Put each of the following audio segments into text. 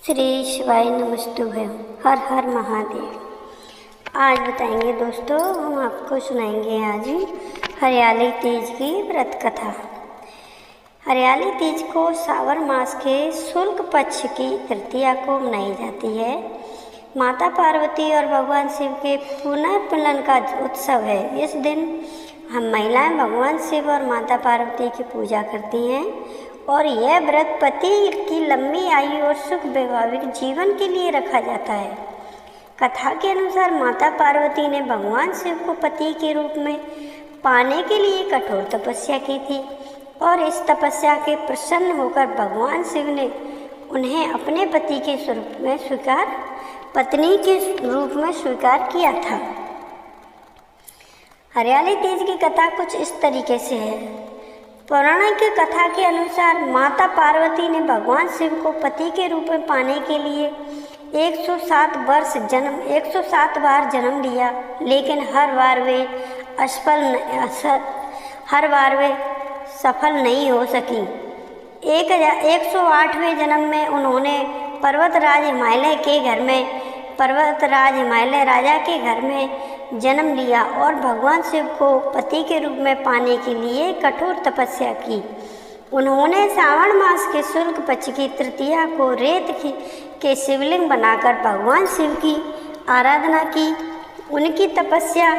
श्री शिवाय नमस्तुभ्यं। हर हर महादेव। आज बताएंगे दोस्तों, हम आपको सुनाएंगे आज हरियाली तीज की व्रत कथा। हरियाली तीज को सावन मास के शुक्ल पक्ष की तृतीया को मनाई जाती है। माता पार्वती और भगवान शिव के पुनर्मिलन का उत्सव है। इस दिन हम महिलाएं भगवान शिव और माता पार्वती की पूजा करती हैं और यह व्रत पति की लंबी आयु और सुख वैवाहिक जीवन के लिए रखा जाता है। कथा के अनुसार माता पार्वती ने भगवान शिव को पति के रूप में पाने के लिए कठोर तपस्या की थी और इस तपस्या के प्रसन्न होकर भगवान शिव ने उन्हें अपने पति के पत्नी के रूप में स्वीकार किया था। हरियाली तीज की कथा कुछ इस तरीके से है। पौराणिक कथा के अनुसार माता पार्वती ने भगवान शिव को पति के रूप में पाने के लिए 107 बार जन्म लिया, लेकिन हर बार वे सफल नहीं हो सकी। 108वें जन्म में उन्होंने पर्वतराज हिमालय राजा के घर में जन्म लिया और भगवान शिव को पति के रूप में पाने के लिए कठोर तपस्या की। उन्होंने सावन मास के शुक्ल पक्ष की तृतीया को रेत के शिवलिंग बनाकर भगवान शिव की आराधना की। उनकी तपस्या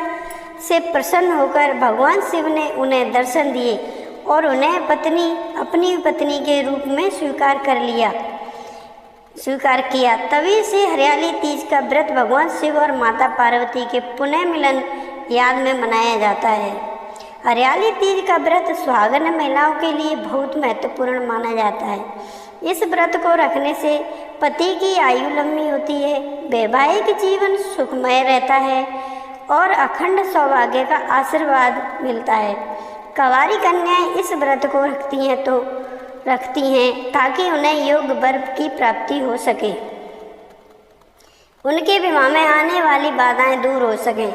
से प्रसन्न होकर भगवान शिव ने उन्हें दर्शन दिए और उन्हें अपनी पत्नी के रूप में स्वीकार किया। तभी से हरियाली तीज का व्रत भगवान शिव और माता पार्वती के पुनः मिलन याद में मनाया जाता है। हरियाली तीज का व्रत सुहागन महिलाओं के लिए बहुत महत्वपूर्ण माना जाता है। इस व्रत को रखने से पति की आयु लंबी होती है, वैवाहिक जीवन सुखमय रहता है और अखंड सौभाग्य का आशीर्वाद मिलता है। कंवारी कन्याएं इस व्रत को रखती हैं ताकि उन्हें योग्य वर की प्राप्ति हो सके, उनके विवाह में आने वाली बाधाएं दूर हो सकें।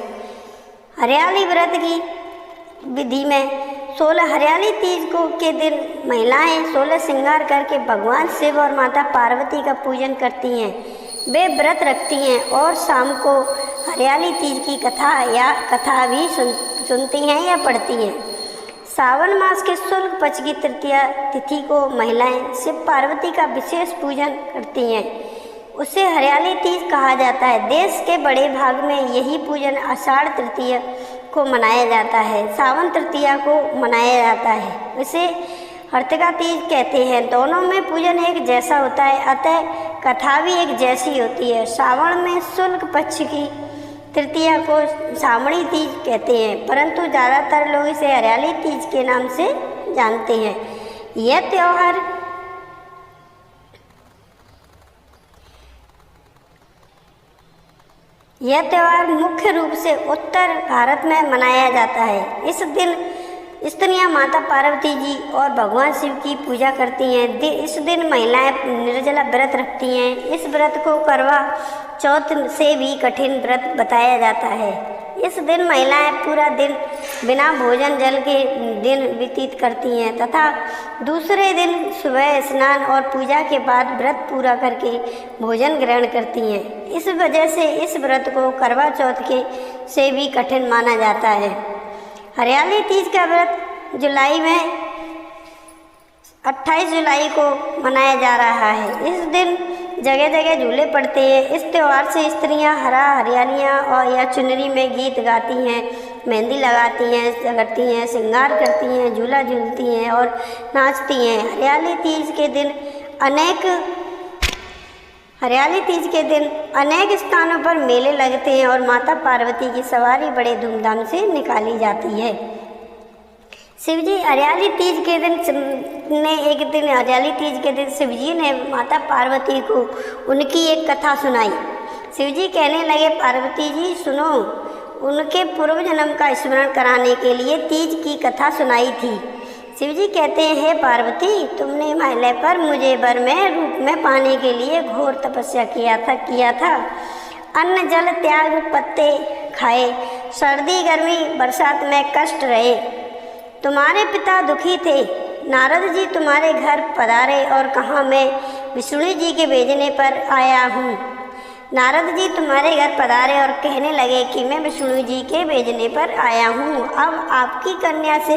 हरियाली व्रत की विधि में हरियाली तीज के दिन महिलाएं 16 श्रृंगार करके भगवान शिव और माता पार्वती का पूजन करती हैं। वे व्रत रखती हैं और शाम को हरियाली तीज की कथा भी सुनती हैं या पढ़ती हैं। सावन मास के शुक्ल पक्ष की तृतीया तिथि को महिलाएं शिव पार्वती का विशेष पूजन करती हैं। उसे हरियाली तीज कहा जाता है। देश के बड़े भाग में यही पूजन आषाढ़ तृतीया को मनाया जाता है, सावन तृतीया को मनाया जाता है। इसे हर्तिका तीज कहते हैं। दोनों में पूजन एक जैसा होता है, अतः कथा भी एक जैसी होती है। सावन में शुक्ल पक्ष की तृतीया को सावणी तीज कहते हैं, परंतु ज़्यादातर लोग इसे हरियाली तीज के नाम से जानते हैं। यह त्यौहार मुख्य रूप से उत्तर भारत में मनाया जाता है। इस दिन स्त्रियां माता पार्वती जी और भगवान शिव की पूजा करती हैं। इस दिन महिलाएं निर्जला व्रत रखती हैं। इस व्रत को करवा चौथ से भी कठिन व्रत बताया जाता है। इस दिन महिलाएं पूरा दिन बिना भोजन जल के दिन व्यतीत करती हैं तथा दूसरे दिन सुबह स्नान और पूजा के बाद व्रत पूरा करके भोजन ग्रहण करती हैं। इस वजह से इस व्रत को करवा चौथ से भी कठिन माना जाता है। हरियाली तीज का व्रत जुलाई में 28 जुलाई को मनाया जा रहा है। इस दिन जगह जगह झूले पड़ते हैं। इस त्यौहार से स्त्रियां हरियालियाँ या चुनरी में गीत गाती हैं, मेहंदी लगाती हैं, श्रृंगार करती हैं, झूला झूलती हैं और नाचती हैं। हरियाली तीज के दिन अनेक स्थानों पर मेले लगते हैं और माता पार्वती की सवारी बड़े धूमधाम से निकाली जाती है। शिवजी हरियाली तीज के दिन शिवजी ने माता पार्वती को उनकी एक कथा सुनाई। शिवजी कहने लगे, पार्वती जी सुनो, उनके पूर्व जन्म का स्मरण कराने के लिए तीज की कथा सुनाई थी। शिवजी कहते हैं, हे पार्वती, तुमने हिमालय पर मुझे वर में रूप में पाने के लिए घोर तपस्या किया था। अन्न जल त्याग, पत्ते खाए, सर्दी गर्मी बरसात में कष्ट रहे। तुम्हारे पिता दुखी थे। नारद जी तुम्हारे घर पधारे और कहा, मैं विष्णु जी के भेजने पर आया हूँ। नारद जी तुम्हारे घर पधारे और कहने लगे कि मैं विष्णु जी के भेजने पर आया हूँ, अब आपकी कन्या से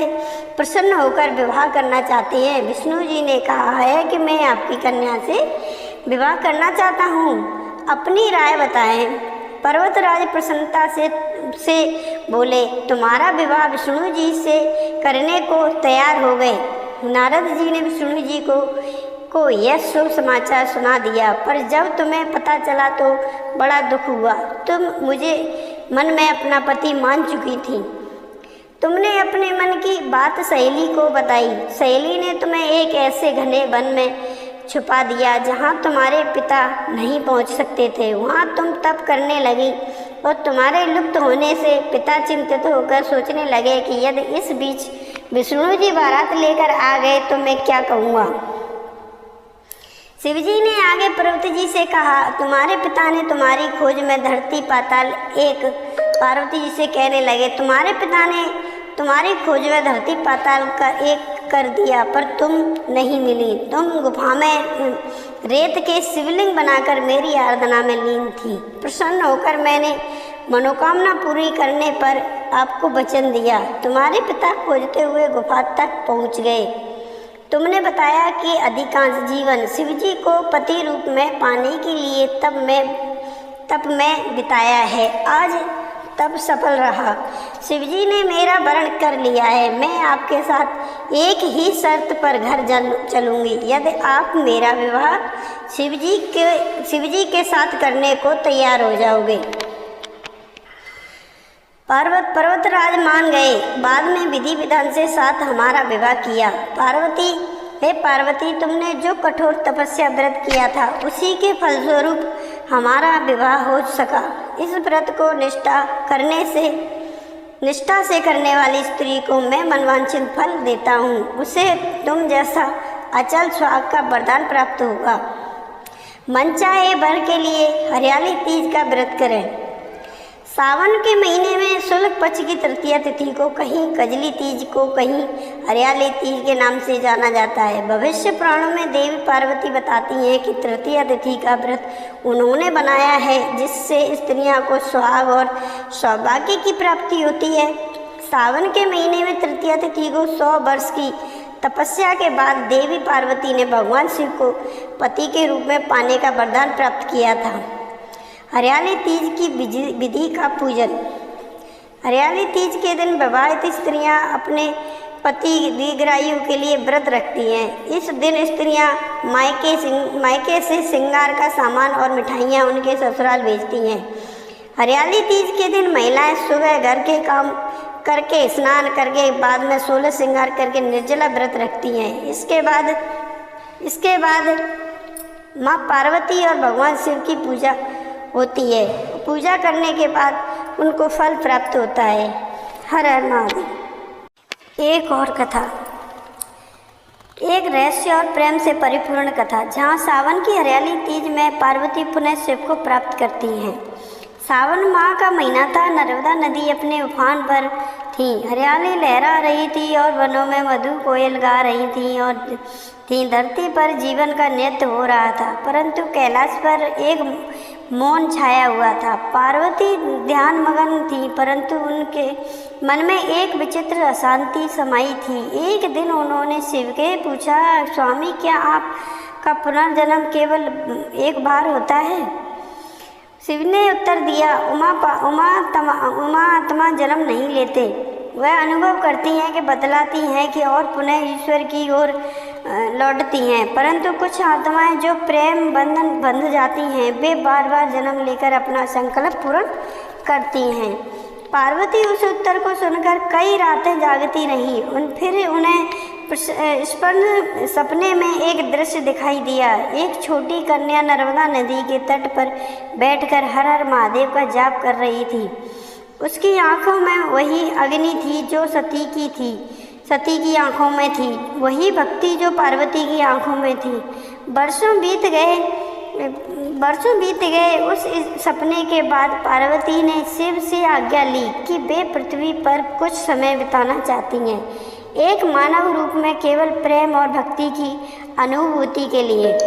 प्रसन्न होकर विवाह करना चाहते हैं। विष्णु जी ने कहा है कि मैं आपकी कन्या से विवाह करना चाहता हूँ, अपनी राय बताएं। पर्वतराज प्रसन्नता से बोले, तुम्हारा विवाह विष्णु जी से करने को तैयार हो गए। नारद जी ने विष्णु जी को यह शुभ समाचार सुना दिया, पर जब तुम्हें पता चला तो बड़ा दुख हुआ। तुम मुझे मन में अपना पति मान चुकी थी। तुमने अपने मन की बात सहेली को बताई। सहेली ने तुम्हें एक ऐसे घने वन में छुपा दिया जहाँ तुम्हारे पिता नहीं पहुँच सकते थे। वहाँ तुम तप करने लगी और तुम्हारे लुप्त होने से पिता चिंतित होकर सोचने लगे कि यदि इस बीच विष्णु जी बारात लेकर आ गए तो मैं क्या कहूँगा। शिवजी ने आगे पार्वती जी से कहा, तुम्हारे पिता ने तुम्हारी खोज में धरती पाताल एक। पार्वती जी से कहने लगे, तुम्हारे पिता ने तुम्हारी खोज में धरती पाताल का एक कर दिया, पर तुम नहीं मिली। तुम गुफा में रेत के शिवलिंग बनाकर मेरी आराधना में लीन थी। प्रसन्न होकर मैंने मनोकामना पूरी करने पर आपको वचन दिया। तुम्हारे पिता खोजते हुए गुफा तक पहुँच गए। तुमने बताया कि अधिकांश जीवन शिवजी को पति रूप में पाने के लिए तप में बिताया है। आज तब सफल रहा। शिवजी ने मेरा वरण कर लिया है। मैं आपके साथ एक ही शर्त पर घर चलूँगी, यदि आप मेरा विवाह शिवजी के साथ करने को तैयार हो जाओगे। पर्वतराज मान गए। बाद में विधि विधान से साथ हमारा विवाह किया। पार्वती, तुमने जो कठोर तपस्या व्रत किया था उसी के फलस्वरूप हमारा विवाह हो सका। इस व्रत को निष्ठा से करने वाली स्त्री को मैं मनवांछित फल देता हूँ। उसे तुम जैसा अचल सुहाग का वरदान प्राप्त होगा। मनचाहे वर के लिए हरियाली तीज का व्रत करें। सावन के महीने में शुक्ल पक्ष की तृतीया तिथि को कहीं कजली तीज को कहीं हरियाली तीज के नाम से जाना जाता है। भविष्य पुराणों में देवी पार्वती बताती हैं कि तृतीया तिथि का व्रत उन्होंने बनाया है जिससे स्त्रियों को सुहाग और सौभाग्य की प्राप्ति होती है। सावन के महीने में तृतीया तिथि को 100 वर्ष की तपस्या के बाद देवी पार्वती ने भगवान शिव को पति के रूप में पाने का वरदान प्राप्त किया था। हरियाली तीज की विधि का पूजन। हरियाली तीज के दिन विवाहित स्त्रियां अपने पति दीर्घायु के लिए व्रत रखती हैं। इस दिन स्त्रियां मायके से श्रृंगार का सामान और मिठाइयां उनके ससुराल भेजती हैं। हरियाली तीज के दिन महिलाएं सुबह घर के काम करके स्नान करके बाद में 16 श्रृंगार करके निर्जला व्रत रखती हैं। इसके बाद माँ पार्वती और भगवान शिव की पूजा होती है। पूजा करने के बाद उनको फल प्राप्त होता है। हर हर महादेव। एक और कथा, एक रहस्य और प्रेम से परिपूर्ण कथा, जहाँ सावन की हरियाली तीज में पार्वती पुनः शिव को प्राप्त करती हैं। सावन माह का महीना था। नर्मदा नदी अपने उफान पर थी। हरियाली लहरा रही थी और वनों में मधु कोयल गा रही थी। धरती पर जीवन का नृत्य हो रहा था, परंतु कैलाश पर एक मौन छाया हुआ था। पार्वती ध्यान मगन थी, परंतु उनके मन में एक विचित्र अशांति समाई थी। एक दिन उन्होंने शिव के पूछा, स्वामी, क्या आपका पुनर्जन्म केवल एक बार होता है? शिव ने उत्तर दिया, उमा आत्मा जन्म नहीं लेते। वह अनुभव करती हैं कि बतलाती हैं कि और पुनः ईश्वर की ओर लौटती हैं, परंतु कुछ आत्माएं जो प्रेम बंधन बंध जाती हैं वे बार बार जन्म लेकर अपना संकल्प पूर्ण करती हैं। पार्वती उस उत्तर को सुनकर कई रातें जागती रही। फिर उन्हें सपने में एक दृश्य दिखाई दिया। एक छोटी कन्या नर्मदा नदी के तट पर बैठकर हर हर महादेव का जाप कर रही थी। उसकी आंखों में वही अग्नि थी जो सती की आंखों में थी, वही भक्ति जो पार्वती की आंखों में थी। वर्षों बीत गए। उस सपने के बाद पार्वती ने शिव से आज्ञा ली कि वे पृथ्वी पर कुछ समय बिताना चाहती हैं, एक मानव रूप में केवल प्रेम और भक्ति की अनुभूति के लिए।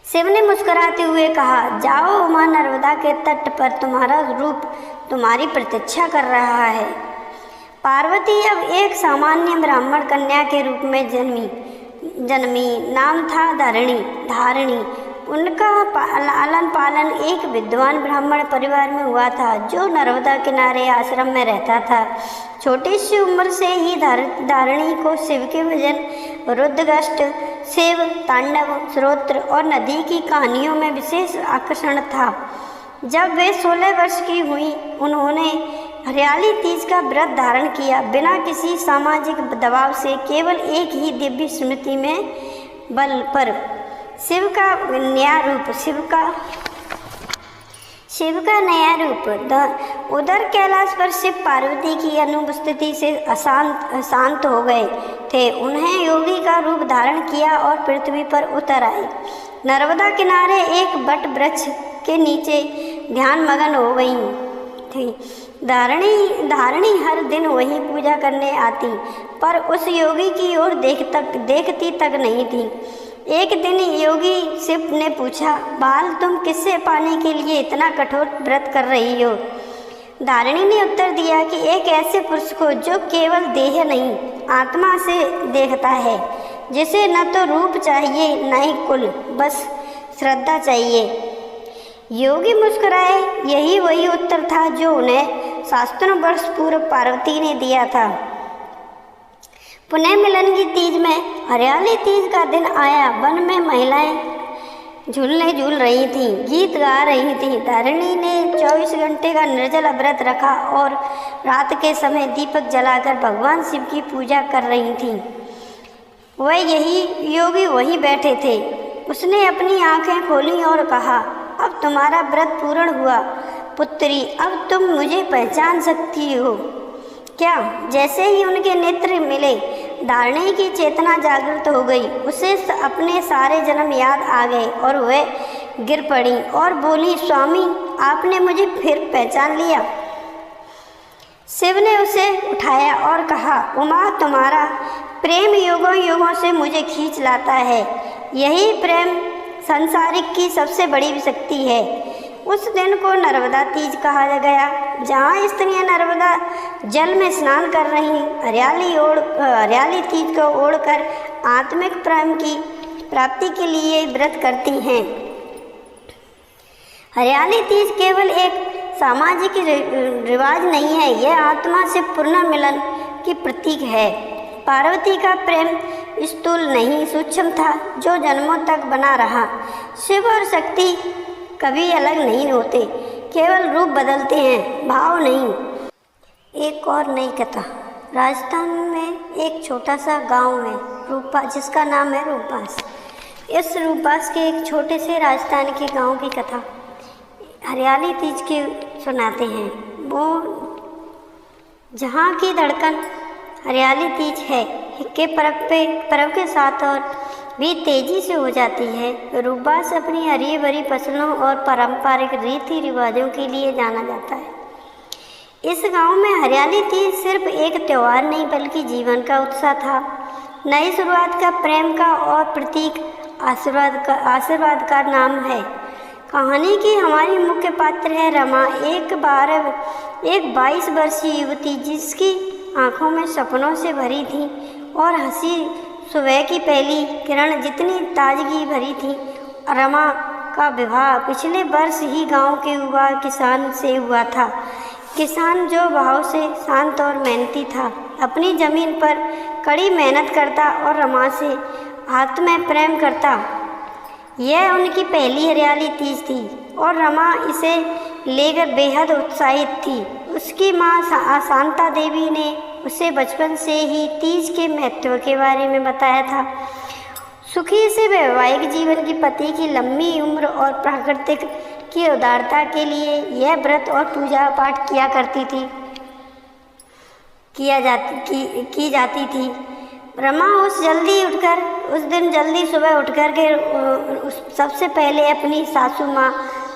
शिव ने मुस्कुराते हुए कहा, जाओ उमा, नर्मदा के तट पर तुम्हारा रूप तुम्हारी प्रतीक्षा कर रहा है। पार्वती अब एक सामान्य ब्राह्मण कन्या के रूप में जन्मी। नाम था धारिणी। उनका लालन पालन एक विद्वान ब्राह्मण परिवार में हुआ था जो नर्मदा किनारे आश्रम में रहता था। छोटी सी उम्र से ही धारिणी को शिव के भजन, रुद्रगष्ट, शिव तांडव स्तोत्र और नदी की कहानियों में विशेष आकर्षण था। जब वे 16 वर्ष की हुई, उन्होंने हरियाली तीज का व्रत धारण किया, बिना किसी सामाजिक दबाव से, केवल एक ही दिव्य स्मृति में बल पर। शिव का नया रूप। उधर कैलाश पर शिव पार्वती की अनुपस्थिति से अशांत हो गए थे। उन्हें योगी का रूप धारण किया और पृथ्वी पर उतर आए। नर्मदा किनारे एक बट वृक्ष के नीचे ध्यान मगन हो गई थी। धारिणी हर दिन वहीं पूजा करने आती, पर उस योगी की ओर देखती तक नहीं थी। एक दिन योगी शिव ने पूछा, बाल, तुम किससे पाने के लिए इतना कठोर व्रत कर रही हो? धारिणी ने उत्तर दिया कि एक ऐसे पुरुष को जो केवल देह नहीं आत्मा से देखता है, जिसे न तो रूप चाहिए न ही कुल, बस श्रद्धा चाहिए। योगी मुस्कुराए। यही वही उत्तर था जो उन्हें शास्त्रों वर्ष पूर्व पार्वती ने दिया था। पुनः मिलन की तीज में हरियाली तीज का दिन आया। वन में महिलाएं झूल रही थीं, गीत गा रही थीं। धारिणी ने 24 घंटे का निर्जल व्रत रखा और रात के समय दीपक जलाकर भगवान शिव की पूजा कर रही थीं। वह योगी वहीं बैठे थे। उसने अपनी आंखें खोली और कहा, अब तुम्हारा व्रत पूर्ण हुआ पुत्री, अब तुम मुझे पहचान सकती हो क्या? जैसे ही उनके नेत्र मिले, धारिणी की चेतना जागृत हो गई। उसे अपने सारे जन्म याद आ गए और वह गिर पड़ी और बोली, स्वामी, आपने मुझे फिर पहचान लिया? शिव ने उसे उठाया और कहा, उमा, तुम्हारा प्रेम युगों से मुझे खींच लाता है। यही प्रेम संसारिक की सबसे बड़ी शक्ति है। उस दिन को नर्मदा तीज कहा गया, जहाँ स्त्रियां नर्मदा जल में स्नान कर रही हरियाली तीज को ओढ़कर आत्मिक प्रेम की प्राप्ति के लिए व्रत करती हैं। हरियाली तीज केवल एक सामाजिक रिवाज नहीं है, यह आत्मा से पुनः मिलन की प्रतीक है। पार्वती का प्रेम स्थूल नहीं, सूक्ष्म था, जो जन्मों तक बना रहा। शिव और शक्ति कभी अलग नहीं होते, केवल रूप बदलते हैं, भाव नहीं। एक और नई कथा। राजस्थान में एक छोटा सा गांव है रूपा, जिसका नाम है रूपास। इस रूपास के एक छोटे से राजस्थान के गांव की कथा हरियाली तीज की सुनाते हैं। वो जहाँ की धड़कन हरियाली तीज है के पर्व के साथ और भी तेजी से हो जाती है। रूपास अपनी हरी भरी फसलों और पारंपरिक रीति रिवाजों के लिए जाना जाता है। इस गांव में हरियाली तीज सिर्फ एक त्यौहार नहीं, बल्कि जीवन का उत्साह था, नई शुरुआत का, प्रेम का और प्रतीक आशीर्वाद का नाम है। कहानी की हमारी मुख्य पात्र है रमा, एक 22 वर्षीय युवती, जिसकी आंखों में सपनों से भरी थी और हंसी सुबह की पहली किरण जितनी ताजगी भरी थी। रमा का विवाह पिछले वर्ष ही गांव के युवा किसान से हुआ था। किसान जो भाव से शांत और मेहनती था, अपनी जमीन पर कड़ी मेहनत करता और रमा से हाथ में प्रेम करता। यह उनकी पहली हरियाली तीज थी और रमा इसे लेकर बेहद उत्साहित थी। उसकी माँ शांता देवी ने उसे बचपन से ही तीज के महत्व के बारे में बताया था। सुखी से वैवाहिक जीवन की पति की लंबी उम्र और प्राकृतिक की उदारता के लिए यह व्रत और पूजा पाठ की जाती थी। रमा उस दिन जल्दी सुबह उठकर के सबसे पहले अपनी सासू माँ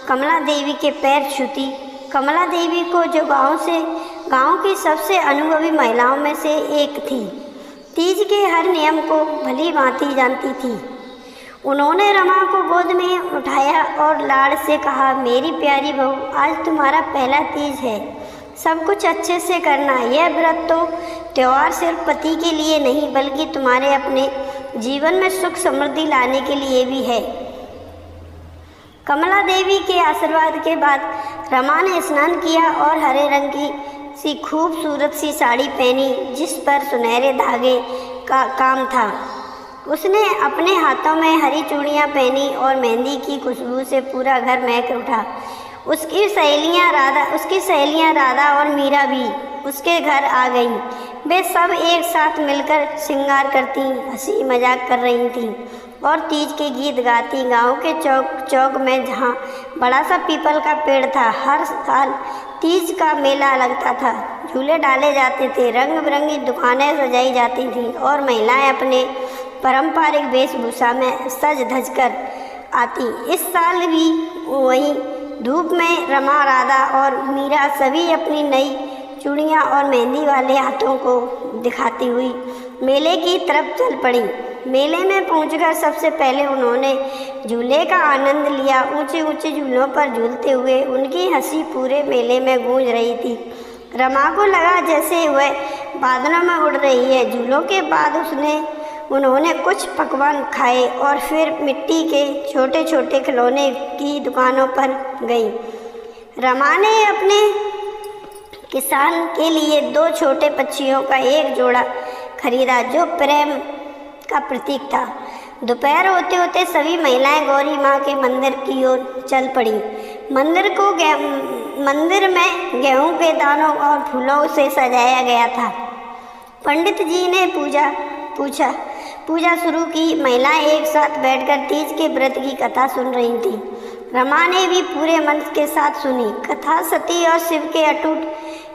कमला देवी के पैर छूती। कमला देवी को जो गांव की सबसे अनुभवी महिलाओं में से एक थी, तीज के हर नियम को भली भांति जानती थी। उन्होंने रमा को गोद में उठाया और लाड़ से कहा, मेरी प्यारी बहू, आज तुम्हारा पहला तीज है, सब कुछ अच्छे से करना। यह व्रत तो त्यौहार सिर्फ पति के लिए नहीं बल्कि तुम्हारे अपने जीवन में सुख समृद्धि लाने के लिए भी है। कमला देवी के आशीर्वाद के बाद रमा ने स्नान किया और हरे रंग की सी खूबसूरत सी साड़ी पहनी जिस पर सुनहरे धागे का काम था। उसने अपने हाथों में हरी चूड़ियाँ पहनी और मेहंदी की खुशबू से पूरा घर महक उठा। उसकी सहेलियाँ राधा और मीरा भी उसके घर आ गईं। वे सब एक साथ मिलकर श्रृंगार करती, हंसी मजाक कर रही थीं और तीज के गीत गाती। गांव के चौक में जहाँ बड़ा सा पीपल का पेड़ था, हर साल तीज का मेला लगता था। झूले डाले जाते थे, रंग बिरंगी दुकानें सजाई जाती थीं और महिलाएं अपने पारंपरिक वेशभूषा में सज धज कर आती। इस साल भी वहीं धूप में रमा, राधा और मीरा सभी अपनी नई चूड़ियाँ और मेहंदी वाले हाथों को दिखाती हुई मेले की तरफ चल पड़ी। मेले में पहुंचकर सबसे पहले उन्होंने झूले का आनंद लिया। ऊंचे ऊंचे झूलों पर झूलते हुए उनकी हंसी पूरे मेले में गूंज रही थी। रमा को लगा जैसे वह बादलों में उड़ रही है। झूलों के बाद उन्होंने कुछ पकवान खाए और फिर मिट्टी के छोटे छोटे खिलौने की दुकानों पर गई। रमा ने अपने किसान के लिए 2 छोटे पक्षियों का एक जोड़ा खरीदा जो प्रेम का प्रतीक था। दोपहर होते होते सभी महिलाएं गौरी माँ के मंदिर की ओर चल पड़ी। मंदिर में गेहूं के दानों और फूलों से सजाया गया था। पंडित जी ने पूजा शुरू की। महिलाएं एक साथ बैठकर तीज के व्रत की कथा सुन रही थीं। रमा ने भी पूरे मन के साथ सुनी। कथा सती और शिव के अटूट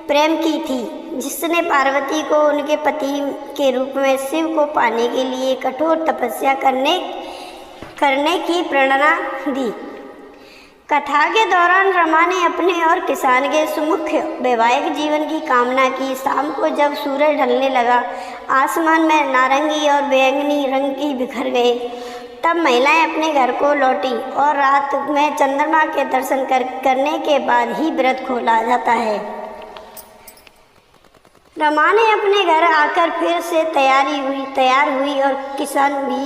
प्रेम की थी, जिसने पार्वती को उनके पति के रूप में शिव को पाने के लिए कठोर तपस्या करने की प्रेरणा दी। कथा के दौरान रमा ने अपने और किसान के सुमुख्य वैवाहिक जीवन की कामना की। शाम को जब सूरज ढलने लगा, आसमान में नारंगी और बैंगनी रंग की बिखर गए, तब महिलाएं अपने घर को लौटी और रात में चंद्रमा के दर्शन करने के बाद ही व्रत खोला जाता है। रमा ने अपने घर आकर फिर से तैयार हुई और किसान भी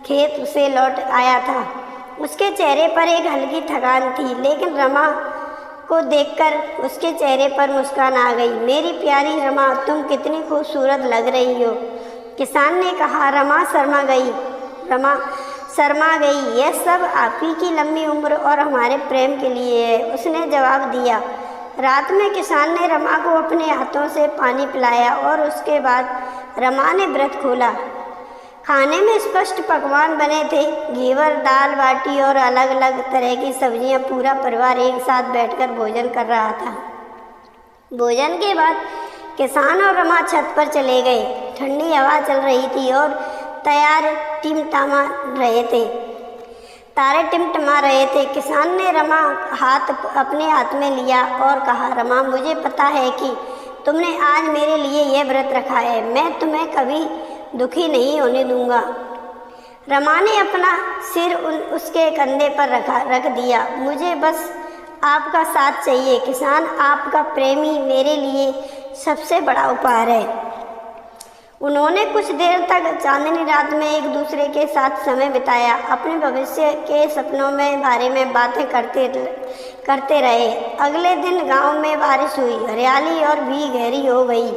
खेत से लौट आया था। उसके चेहरे पर एक हल्की थकान थी, लेकिन रमा को देखकर उसके चेहरे पर मुस्कान आ गई। मेरी प्यारी रमा, तुम कितनी खूबसूरत लग रही हो, किसान ने कहा। रमा शर्मा गई। यह सब आप ही की लंबी उम्र और हमारे प्रेम के लिए है, उसने जवाब दिया। रात में किसान ने रमा को अपने हाथों से पानी पिलाया और उसके बाद रमा ने व्रत खोला। खाने में स्पष्ट पकवान बने थे, घेवर, दाल बाटी और अलग अलग तरह की सब्जियां। पूरा परिवार एक साथ बैठकर भोजन कर रहा था। भोजन के बाद किसान और रमा छत पर चले गए। ठंडी हवा चल रही थी और तारे टिमटिमा रहे थे। किसान ने रमा अपने हाथ में लिया और कहा, रमा, मुझे पता है कि तुमने आज मेरे लिए यह व्रत रखा है। मैं तुम्हें कभी दुखी नहीं होने दूंगा। रमा ने अपना सिर उसके कंधे पर रख दिया। मुझे बस आपका साथ चाहिए किसान, आपका प्रेमी मेरे लिए सबसे बड़ा उपहार है। उन्होंने कुछ देर तक चांदनी रात में एक दूसरे के साथ समय बिताया, अपने भविष्य के सपनों में बारे में बातें करते रहे। अगले दिन गांव में बारिश हुई, हरियाली और भी गहरी हो गई।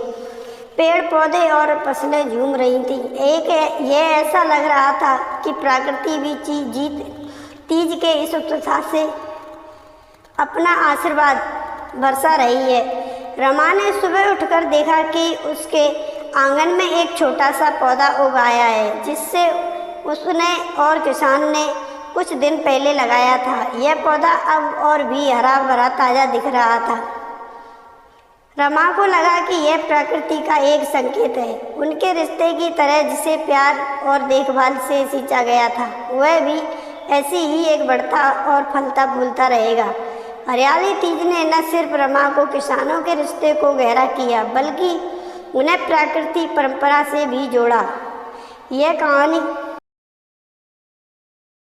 पेड़ पौधे और फसलें झूम रही थीं। यह ऐसा लग रहा था कि प्रकृति भी तीज के इस उत्साह से अपना आशीर्वाद बरसा रही है। रमा ने सुबह उठकर देखा कि उसके आंगन में एक छोटा सा पौधा उगाया है, जिससे उसने और किसान ने कुछ दिन पहले लगाया था। यह पौधा अब और भी हरा भरा ताज़ा दिख रहा था। रमा को लगा कि यह प्रकृति का एक संकेत है, उनके रिश्ते की तरह, जिसे प्यार और देखभाल से सींचा गया था। वह भी ऐसी ही एक बढ़ता और फलता फूलता रहेगा। हरियाली तीज ने न सिर्फ रमा को किसानों के रिश्ते को गहरा किया, बल्कि उन्हें प्रकृति परंपरा से भी जोड़ा। यह कहानी